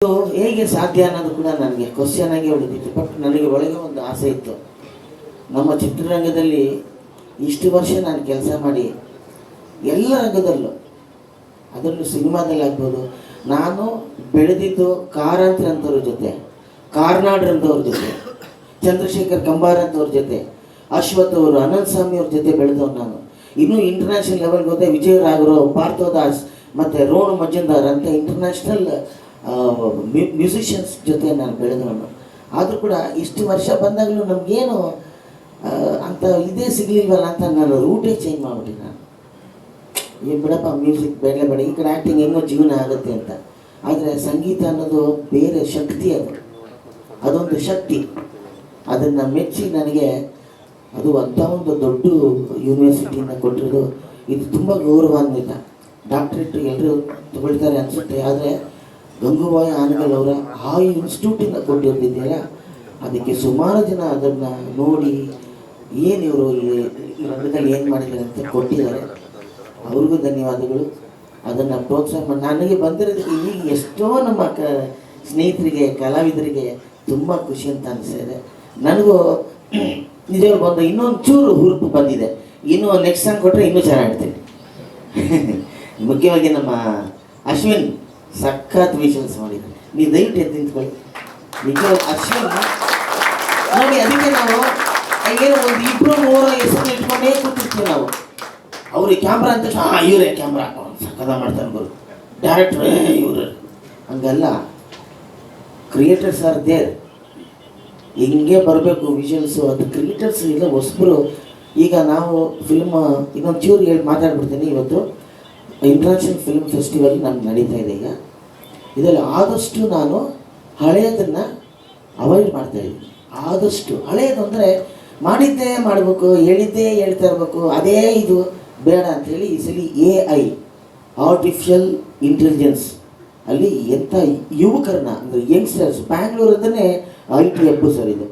ಇದು ಹೇಗೆ ಸಾಧ್ಯ ಅನ್ನೋದು ಕೂಡ ನನಗೆ ಕ್ವಶನ್ ಆಗಿ ಉಳಿದಿತ್ತು. ಬಟ್ ನನಗೆ ಒಳಗೆ ಒಂದು ಆಸೆ ಇತ್ತು, ನಮ್ಮ ಚಿತ್ರರಂಗದಲ್ಲಿ ಇಷ್ಟು ವರ್ಷ ನಾನು ಕೆಲಸ ಮಾಡಿ ಎಲ್ಲ ರಂಗದಲ್ಲೂ, ಅದರಲ್ಲೂ ಸಿನಿಮಾದಲ್ಲಿ ಆಗ್ಬೋದು, ನಾನು ಬೆಳೆದಿದ್ದು ಕಾರಂತರ ಅಂತವ್ರ ಜೊತೆ, ಕಾರ್ನಾಡ್ರ ಅಂತವ್ರ ಜೊತೆ, ಚಂದ್ರಶೇಖರ್ ಕಂಬಾರ್ ಅಂತವ್ರ ಜೊತೆ, ಅಶ್ವಥ್ ಅವರು, ಅನಂತ್ ಸ್ವಾಮಿ ಅವ್ರ ಜೊತೆ ಬೆಳೆದವ್ರು ನಾನು. ಇನ್ನೂ ಇಂಟರ್ನ್ಯಾಷನಲ್ ಲೆವೆಲ್ಗೆ ಹೋದೆ, ವಿಜಯ್ ರಾಘವ್, ಪಾರ್ಥೋದಾಸ್ ಮತ್ತು ರೋಣ ಮಜುಂದಾರ್ ಅಂತ ಇಂಟರ್ನ್ಯಾಷನಲ್ ಮ್ಯೂಸಿಷಿಯನ್ಸ್ ಜೊತೆ ನಾನು ಬೆಳೆದವನು. ಆದರೂ ಕೂಡ ಇಷ್ಟು ವರ್ಷ ಬಂದಾಗಲೂ ನಮಗೇನು ಅಂತ ಇದೇ ಸಿಗಲಿಲ್ವಲ್ಲ ಅಂತ ನಾನು ರೂಟೇ ಚೇಂಜ್ ಮಾಡಿಬಿಟ್ಟೆ. ನಾನು ಏನು ಬಿಡಪ್ಪ, ಮ್ಯೂಸಿಕ್ ಬೇಡ ಈ ಕಡೆ ಆ್ಯಕ್ಟಿಂಗ್ ಹೆಂಗೋ ಜೀವನ ಆಗುತ್ತೆ ಅಂತ. ಆದರೆ ಸಂಗೀತ ಅನ್ನೋದು ಬೇರೆ ಶಕ್ತಿ, ಅದೊಂದು ಶಕ್ತಿ. ಅದನ್ನು ಮೆಚ್ಚಿ ನನಗೆ ಅದು ಅಂಥ ಒಂದು ದೊಡ್ಡ ಯೂನಿವರ್ಸಿಟಿಯಿಂದ ಕೊಟ್ಟಿರೋದು, ಇದು ತುಂಬ ಗೌರವಾನ್ವಿತ. ಡಾಕ್ಟ್ರೇಟ್ ಎಲ್ಲರೂ ತಗೊಳ್ತಾರೆ ಅನಿಸುತ್ತೆ, ಆದರೆ ಗಂಗೂಬಾಯಿ ಹಾನಗಲ್ ಅವರ ಆ ಇನ್ಸ್ಟಿಟ್ಯೂಟಿಂದ ಕೊಟ್ಟಿರ್ತಿದ್ದೆಯಲ್ಲ, ಅದಕ್ಕೆ ಸುಮಾರು ಜನ ಅದನ್ನು ನೋಡಿ ಏನು ಇವರು ಈ ರಂಗದಲ್ಲಿ ಏನು ಮಾಡಿದ್ದಾರೆ ಅಂತ ಕೊಟ್ಟಿದ್ದಾರೆ. ಅವ್ರಿಗೂ ಧನ್ಯವಾದಗಳು. ಅದನ್ನು ಪ್ರೋತ್ಸಾಹ ಮಾಡಿ ನನಗೆ ಬಂದಿರೋದಕ್ಕೆ ಈಗ ಎಷ್ಟೋ ನಮ್ಮ ಸ್ನೇಹಿತರಿಗೆ, ಕಲಾವಿದರಿಗೆ ತುಂಬ ಖುಷಿ ಅಂತ ಅನಿಸಿದೆ. ನನಗೂ ನಿಜವಾಗಿ ಬಂದು ಇನ್ನೊಂದು ಚೂರು ಹುರುಪು ಬಂದಿದೆ. ಇನ್ನೂ ನೆಕ್ಸ್ಟ್ ಸಾಂಗ್ ಕೊಟ್ಟರೆ ಇನ್ನೂ ಚೆನ್ನಾಗಿರ್ತೀನಿ. ಮುಖ್ಯವಾಗಿ ನಮ್ಮ ಅಶ್ವಿನ್ ಸಖತ್ ವಿಷನ್ಸ್ ಮಾಡಿದ್ದಾರೆ. ನೀವು ದಯವಿಟ್ಟು ಎದ್ದು ನಿಂತ್ಕೊಳ್ಳಿ. ನಿಜವಾಗಿ ಅಶ್ವಿನ್ ನೋಡಿ, ಅದಕ್ಕೆ ನಾವು ಏನೋ ಒಂದು ಇಬ್ಬರು ಮೂರು ಹೆಸರು ಇಟ್ಕೊಂಡೇ ಕೂತಿರ್ತೀವಿ ನಾವು. ಅವ್ರಿಗೆ ಕ್ಯಾಮ್ರಾ ಅಂತ ಇವರೇ ಕ್ಯಾಮ್ರಾ ಸಕ್ಕದ ಮಾಡ್ತಾರೆ, ಬರು ಡೈರೆಕ್ಟ್ರ್ ಇವರು ಹಂಗಲ್ಲ. ಕ್ರಿಯೇಟರ್ಸ್ ಆರ್ ದೇರ್, ಹಿಂಗೆ ಬರಬೇಕು ವಿಷುವಲ್ಸು. ಅದು ಕ್ರಿಯೇಟರ್ಸ್ ಇಲ್ಲ, ಹೊಸಬರು. ಈಗ ನಾವು ಫಿಲ್ಮ್ ಇನ್ನೊಂದು ಚೂರು ಹೇಳಿ ಮಾತಾಡ್ಬಿಡ್ತೀನಿ. ಇವತ್ತು ಇಂಟರ್ನ್ಯಾಷನಲ್ ಫಿಲ್ಮ್ ಫೆಸ್ಟಿವಲ್ ನಮ್ಗೆ ನಡೀತಾ ಇದೆ. ಈಗ ಇದರಲ್ಲಿ ಆದಷ್ಟು ನಾನು ಹಳೆಯದನ್ನು ಅವಾಯ್ಡ್ ಮಾಡ್ತಾಯಿದ್ದೀನಿ. ಆದಷ್ಟು ಹಳೆಯದು ಅಂದರೆ ಮಾಡಿದ್ದೇ ಮಾಡಬೇಕು, ಹೇಳಿದ್ದೇ ಹೇಳ್ತಾ ಇರಬೇಕು, ಅದೇ ಇದು ಬೇಡ ಅಂಥೇಳಿ ಈ ಸಲ AI ಆರ್ಟಿಫಿಷಿಯಲ್ ಇಂಟೆಲಿಜೆನ್ಸ್ ಅಲ್ಲಿ ಎಂಥ ಯುವಕರನ್ನ ಅಂದರೆ ಯಂಗ್ಸ್ಟರ್ಸ್, ಬ್ಯಾಂಗ್ಳೂರದನ್ನೇ IT ಹಬ್ಬ ಸರ್ ಇದು.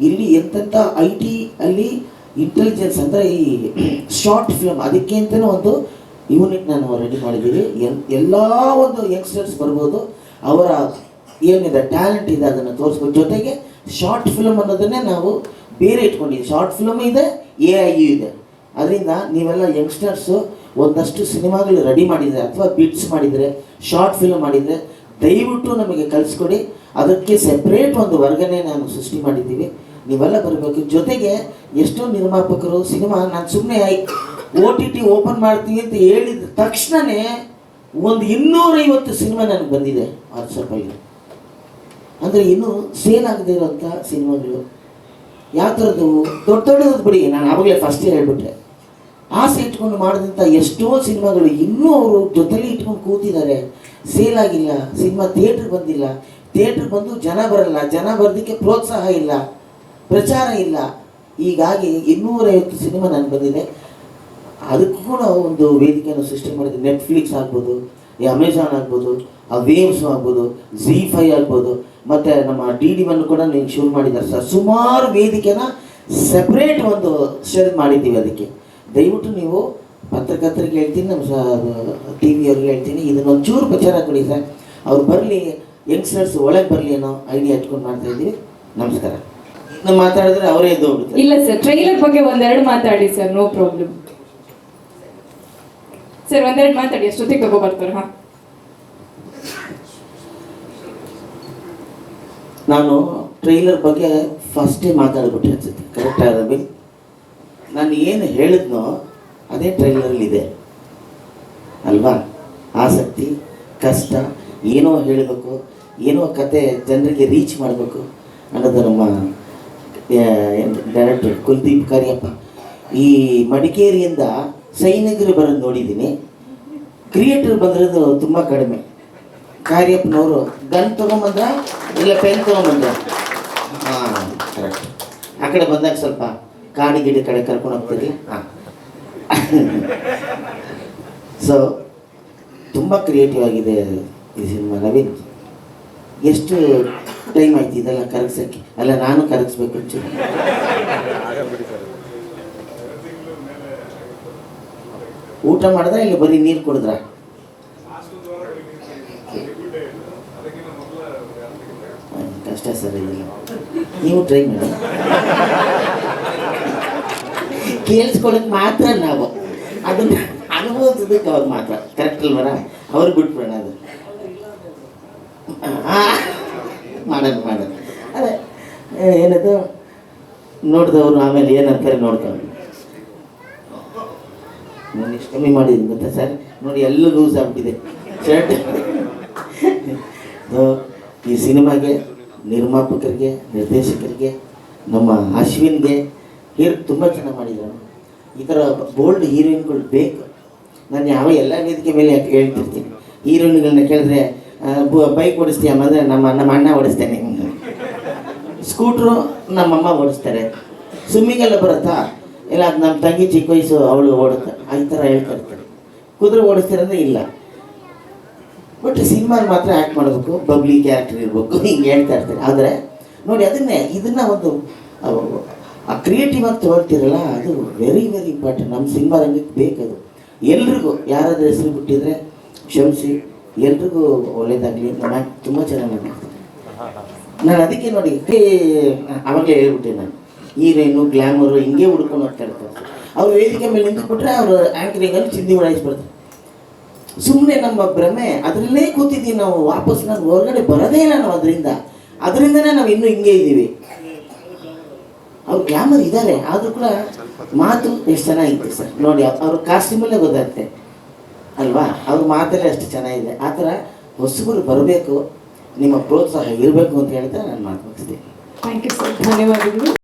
ಇಲ್ಲಿ ಎಂತೆಂಥ IT ಅಲ್ಲಿ ಇಂಟೆಲಿಜೆನ್ಸ್ ಅಂದರೆ ಈ ಶಾರ್ಟ್ ಫಿಲ್ಮ್, ಅದಕ್ಕೆ ಅಂತಲೇ ಒಂದು ಯೂನಿಟ್ ನಾನು ರೆಡಿ ಮಾಡಿದ್ದೀವಿ. ಎಲ್ಲ ಒಂದು ಯಂಗ್ಸ್ಟರ್ಸ್ ಬರ್ಬೋದು, ಅವರ ಏನಿದೆ ಟ್ಯಾಲೆಂಟ್ ಇದೆ ಅದನ್ನು ತೋರಿಸ್ಬೇಕು. ಜೊತೆಗೆ ಶಾರ್ಟ್ ಫಿಲ್ಮ್ ಅನ್ನೋದನ್ನೇ ನಾವು ಬೇರೆ ಇಟ್ಕೊಂಡಿದ್ದೀವಿ. ಶಾರ್ಟ್ ಫಿಲ್ಮ್ ಇದೆ, AI ಇದೆ. ಅದರಿಂದ ನೀವೆಲ್ಲ ಯಂಗ್ಸ್ಟರ್ಸು ಒಂದಷ್ಟು ಸಿನಿಮಾಗಳು ರೆಡಿ ಮಾಡಿದರೆ ಅಥವಾ ಬಿಟ್ಸ್ ಮಾಡಿದರೆ, ಶಾರ್ಟ್ ಫಿಲ್ಮ್ ಮಾಡಿದರೆ ದಯವಿಟ್ಟು ನಮಗೆ ಕಳಿಸ್ಕೊಡಿ. ಅದಕ್ಕೆ ಸೆಪ್ರೇಟ್ ಒಂದು ವರ್ಗನೇ ನಾನು ಸೃಷ್ಟಿ ಮಾಡಿದ್ದೀವಿ. ನೀವೆಲ್ಲ ಬರಬೇಕು. ಜೊತೆಗೆ ಎಷ್ಟೋ ನಿರ್ಮಾಪಕರು ಸಿನಿಮಾ ನಾನು ಸುಮ್ಮನೆ OTT ಓಪನ್ ಮಾಡ್ತೀವಿ ಅಂತ ಹೇಳಿದ ತಕ್ಷಣವೇ ಒಂದು 250 ಸಿನಿಮಾ ನನಗೆ ಬಂದಿದೆ ವಾಟ್ಸಪ್ಪಲ್ಲಿ. ಅಂದರೆ ಇನ್ನೂ ಸೇಲ್ ಆಗದೆ ಇರೋಂಥ ಸಿನಿಮಾಗಳು. ಯಾವ ಥರದ್ದು ದೊಡ್ಡದು ಬಿಡಿ, ನಾನು ಆವಾಗಲೇ ಫಸ್ಟೇ ಹೇಳ್ಬಿಟ್ರೆ, ಆಸೆ ಇಟ್ಕೊಂಡು ಮಾಡಿದಂಥ ಎಷ್ಟೋ ಸಿನಿಮಾಗಳು ಇನ್ನೂ ಅವರು ಜೊತೆಲಿ ಇಟ್ಕೊಂಡು ಕೂತಿದ್ದಾರೆ. ಸೇಲ್ ಆಗಿಲ್ಲ, ಸಿನಿಮಾ ಥಿಯೇಟ್ರಿಗೆ ಬಂದಿಲ್ಲ, ಥಿಯೇಟ್ರಿಗೆ ಬಂದು ಜನ ಬರಲ್ಲ, ಜನ ಬರೋದಕ್ಕೆ ಪ್ರೋತ್ಸಾಹ ಇಲ್ಲ, ಪ್ರಚಾರ ಇಲ್ಲ. ಹೀಗಾಗಿ 250 ಸಿನಿಮಾ ನನಗೆ ಬಂದಿದೆ. ಅದಕ್ಕೂ ಕೂಡ ಒಂದು ವೇದಿಕೆಯನ್ನು ಸೃಷ್ಟಿ ಮಾಡಿದೆ. ನೆಟ್ಫ್ಲಿಕ್ಸ್ ಆಗ್ಬೋದು, ಈ ಅಮೆಝಾನ್ ಆಗ್ಬೋದು, ಆ ವೇವ್ಸು ಆಗ್ಬೋದು, ZEE5 ಆಗ್ಬೋದು, ಮತ್ತು ನಮ್ಮ DD1 ಕೂಡ ನೀವು ಶುರು ಮಾಡಿದ್ದಾರೆ ಸರ್. ಸುಮಾರು ವೇದಿಕೆನ ಸೆಪ್ರೇಟ್ ಒಂದು ಶೇರ್ ಮಾಡಿದ್ದೀವಿ. ಅದಕ್ಕೆ ದಯವಿಟ್ಟು ನೀವು ಪತ್ರಕರ್ತರಿಗೆ ಹೇಳ್ತೀನಿ, ನಮ್ಮ TV ಅವ್ರಿಗೆ ಹೇಳ್ತೀನಿ, ಇದನ್ನೊಂದು ಚೂರು ಪ್ರಚಾರ ಕೊಡಿ ಸರ್. ಅವ್ರು ಬರಲಿ, ಯಂಗ್ಸ್ಟರ್ಸ್ ಒಳಗೆ ಬರಲಿ ಅನ್ನೋ ಐಡಿಯಾ ಇಟ್ಕೊಂಡು ಮಾಡ್ತಾ ಇದ್ದೀವಿ. ನಮಸ್ಕಾರ. ನಾವು ಮಾತಾಡಿದ್ರೆ ಅವರೇ ಎದ್ದು ಹೋಗ್ಬಿಡ್ತಾರೆ. ಇಲ್ಲ ಸರ್, ಟ್ರೈಲರ್ ಬಗ್ಗೆ ಒಂದೆರಡು ಮಾತಾಡಿ ಸರ್, ನೋ ಪ್ರಾಬ್ಲಮ್ ಸರ್. ಒಂದೆರಡು ಮಾತಾಡಿ, ಅಷ್ಟೊತ್ತಿಗೆ ತಗೋ ಬರ್ತಾರೆ. ಹಾಂ, ನಾನು ಟ್ರೈಲರ್ ಬಗ್ಗೆ ಫಸ್ಟೇ ಮಾತಾಡ್ಬಿಟ್ಟೆ ಅನ್ಸುತ್ತೆ. ಕರೆಕ್ಟ್ ರವಿ, ನಾನು ಏನು ಹೇಳಿದ್ನೋ ಅದೇ ಟ್ರೈಲರಲ್ಲಿದೆ ಅಲ್ವಾ? ಆಸಕ್ತಿ, ಕಷ್ಟ, ಏನೋ ಹೇಳಬೇಕು, ಏನೋ ಕತೆ ಜನರಿಗೆ ರೀಚ್ ಮಾಡಬೇಕು ಅನ್ನೋದು ನಮ್ಮ ಡೈರೆಕ್ಟರ್ ಕುಲದೀಪ್ ಕಾರ್ಯಪ್ಪ. ಈ ಮಡಿಕೇರಿಯಿಂದ ಸೈನಿಕರು ಬರೋದು ನೋಡಿದ್ದೀನಿ, ಕ್ರಿಯೇಟರ್ ಬಂದಿರೋದು ತುಂಬ ಕಡಿಮೆ. ಕಾರ್ಯಪ್ಪನವರು ಗನ್ ತೊಗೊಂಬಂದ್ರ ಇಲ್ಲ ಪೆನ್ ತೊಗೊಂಬಂದ್ರ? ಹಾಂ, ಕರೆಕ್ಟ್. ಆ ಕಡೆ ಬಂದಾಗ ಸ್ವಲ್ಪ ಕಾಡಿ ಗಿಡಿ ಕಡೆ ಕರ್ಕೊಂಡು ಹೋಗ್ತೀರಿ. ಹಾಂ, ಸೊ ತುಂಬ ಕ್ರಿಯೇಟಿವ್ ಆಗಿದೆ ಈ ಸಿನಿಮಾ. ನವೀನ್, ಎಷ್ಟು ಟೈಮ್ ಆಯ್ತು ಇದೆಲ್ಲ ಕರಗಿಸೋಕ್ಕೆ? ಅಲ್ಲ, ನಾನು ಕರಗಿಸ್ಬೇಕು ಒಂಚೂರು. ಊಟ ಮಾಡಿದ್ರೆ ಇಲ್ಲಿ ಬರೀ ನೀರು ಕುಡಿದ್ರ? ಕಷ್ಟ ಸರ್ ಇದೆಲ್ಲ. ನೀವು ಟ್ರೈ ಮಾಡಿ, ಕೇಳಿಸ್ಕೊಳ್ಳೋಕೆ ಮಾತ್ರ ನಾವು ಅದನ್ನು ಅನುಭವಿಸೋದಕ್ಕೆ ಅವ್ರು ಮಾತ್ರ ಕರೆಕ್ಟ್ ಅಲ್ವರ? ಅವ್ರಿಗೆ ಬಿಟ್ಬಿಡೋಣ ಅದು. ಮಾಡೋಣ ಅದೇ ಏನದು ನೋಡಿದವರು ಆಮೇಲೆ ಏನಂತಾರೆ ನೋಡ್ಕೊಂಡು. ನಾನು ಎಷ್ಟು ಕಮ್ಮಿ ಮಾಡಿದ್ದೀನಿ ಗೊತ್ತಾ ಸರ್? ನೋಡಿ ಎಲ್ಲ ಲೂಸ್ ಆಗ್ಬಿಟ್ಟಿದೆ ಶರ್ಟ್. ಈ ಸಿನಿಮಾಗೆ ನಿರ್ಮಾಪಕರಿಗೆ, ನಿರ್ದೇಶಕರಿಗೆ, ನಮ್ಮ ಅಶ್ವಿನ್ಗೆ ತುಂಬ ಚೆನ್ನಾಗಿ ಮಾಡಿದ್ದಾರೆ. ಈ ಥರ ಬೋಲ್ಡ್ ಹೀರೋಯಿನ್ಗಳು ಬೇಕು. ನಾನು ಎಲ್ಲ ವೇದಿಕೆ ಮೇಲೆ ಹೇಳ್ತಿರ್ತೀನಿ, ಹೀರೋಯಿನ್ಗಳನ್ನ ಕೇಳಿದ್ರೆ ಬೈಕ್ ಓಡಿಸ್ತೀಯಮ್ಮ ಅಂದರೆ ನಮ್ಮ ಅಣ್ಣ ಓಡಿಸ್ತೇನೆ, ಸ್ಕೂಟ್ರು ನಮ್ಮಮ್ಮ ಓಡಿಸ್ತಾರೆ, ಸ್ವಿಮ್ಮಿಂಗೆಲ್ಲ ಬರುತ್ತಾ ಇಲ್ಲ ಅದು ನಮ್ಮ ತಂಗಿ ಚಿಕ್ಕ ವಯಸ್ಸು ಅವಳು ಓಡುತ್ತೆ, ಈ ಥರ ಹೇಳ್ತಾ ಇರ್ತಾರೆ. ಕುದುರೆ ಓಡಿಸ್ತೀರಂದ್ರೆ ಇಲ್ಲ, ಬಟ್ ಸಿನಿಮಾಲ್ಲಿ ಮಾತ್ರ ಆ್ಯಕ್ಟ್ ಮಾಡಬೇಕು, ಬಬ್ಲಿ ಕ್ಯಾರೆಕ್ಟರ್ ಇರಬೇಕು, ಹಿಂಗೆ ಹೇಳ್ತಾ ಇರ್ತಾರೆ. ಆದರೆ ನೋಡಿ ಇದನ್ನು ಒಂದು ಕ್ರಿಯೇಟಿವ್ ಆಗಿ ತೊಗೊಳ್ತಿರಲ್ಲ, ಅದು ವೆರಿ ವೆರಿ ಇಂಪಾರ್ಟೆಂಟ್. ನಮ್ಮ ಸಿನಿಮಾ ರಂಗಕ್ಕೆ ಬೇಕದು. ಎಲ್ರಿಗೂ ಯಾರಾದರೂ ಹೆಸರು ಬಿಟ್ಟಿದ್ರೆ ಕ್ಷಮಿಸಿ, ಎಲ್ರಿಗೂ ಒಳ್ಳೇದಾಗಲಿ. ನಮ್ಮ ತುಂಬ ಚೆನ್ನಾಗಿ ಮಾಡ್ತಾರೆ. ನಾನು ಅದಕ್ಕೆ ನೋಡಿ ಅವಾಗಲೇ ಹೇಳ್ಬಿಟ್ಟೆ, ನಾನು ಹೀರೋಯಿನು ಗ್ಲ್ಯಾಮರು ಹಿಂಗೆ ಹುಡ್ಕೊಂಡು ಹೋಗ್ತಾ ಇರ್ತಾರೆ. ಅವ್ರು ವೇದಿಕೆ ಮೇಲೆ ನಿಂತುಬಿಟ್ರೆ ಅವರು ಆ್ಯಂಕರಿಂಗಲ್ಲಿ ಚಿಂದಿ ಉಡಾಯಿಸ್ಬಿಡ್ತಾರೆ. ಸುಮ್ಮನೆ ನಮ್ಮ ಭ್ರಮೆ ಅದರಲ್ಲೇ ಕೂತಿದ್ದೀವಿ ನಾವು. ವಾಪಸ್ ನಾನು ಹೊರಗಡೆ ಬರೋದೇ ಇಲ್ಲ ನಾವು ಅದರಿಂದನೇ ನಾವು ಇನ್ನೂ ಹಿಂಗೆ ಇದ್ದೀವಿ. ಅವ್ರು ಗ್ಲಾಮರ್ ಇದ್ದಾರೆ, ಆದರೂ ಕೂಡ ಮಾತು ಎಷ್ಟು ಚೆನ್ನಾಗಿತ್ತು ಸರ್. ನೋಡಿ ಅವ್ರ ಕಾಸ್ಟ್ಯೂಮಲ್ಲೇ ಗೊತ್ತಾಗುತ್ತೆ ಅಲ್ವಾ, ಅವ್ರ ಮಾತಲ್ಲೇ ಅಷ್ಟು ಚೆನ್ನಾಗಿದೆ. ಆ ಥರ ಹೊಸಬರು ಬರಬೇಕು, ನಿಮ್ಮ ಪ್ರೋತ್ಸಾಹ ಇರಬೇಕು ಅಂತ ಹೇಳ್ತಾ ನಾನು ಮಾತು ಮುಗಿಸ್ತೀನಿ. ಥ್ಯಾಂಕ್ ಯು ಸರ್, ಧನ್ಯವಾದಗಳು.